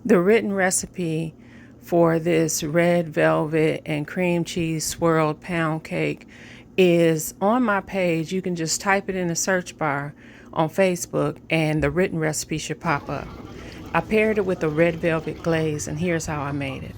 The written recipe for this red velvet and cream cheese swirled pound cake is on my page. You can just type it in the search bar on Facebook and the written recipe should pop up. I paired it with a red velvet glaze, and here's how I made it.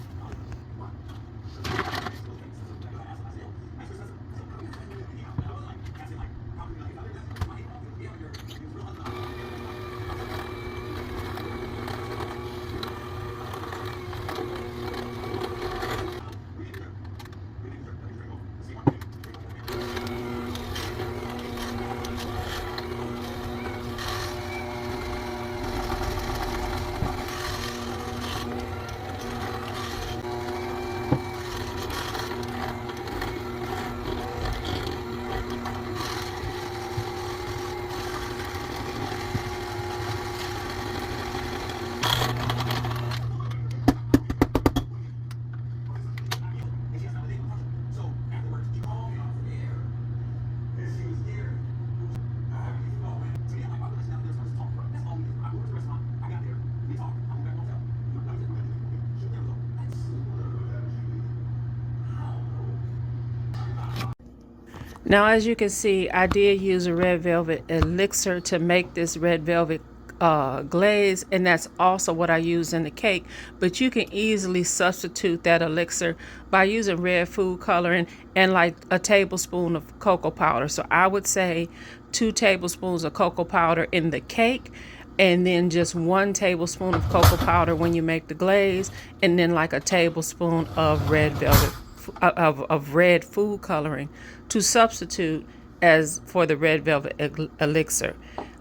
Now, as you can see, I did use a red velvet elixir to make this red velvet glaze, and that's also what I use in the cake. But you can easily substitute that elixir by using red food coloring and like a tablespoon of cocoa powder. So I would say 2 tablespoons of cocoa powder in the cake, and then just 1 tablespoon of cocoa powder when you make the glaze, and then like a tablespoon of red velvet of red food coloring to substitute as for the red velvet elixir.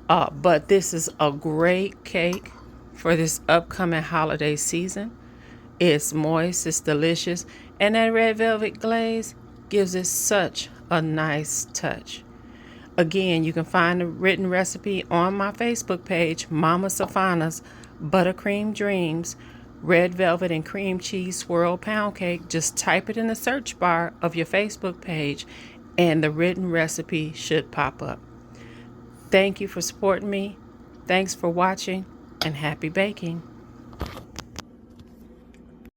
But this is a great cake for this upcoming holiday season. It's moist, it's delicious, and that red velvet glaze gives it such a nice touch. Again, you can find the written recipe on my Facebook page, Mama Safana's Buttercream Dreams, red velvet and cream cheese swirl pound cake. Just type it in the search bar of your Facebook page and the written recipe should pop up. Thank you for supporting me. Thanks for watching, and happy baking.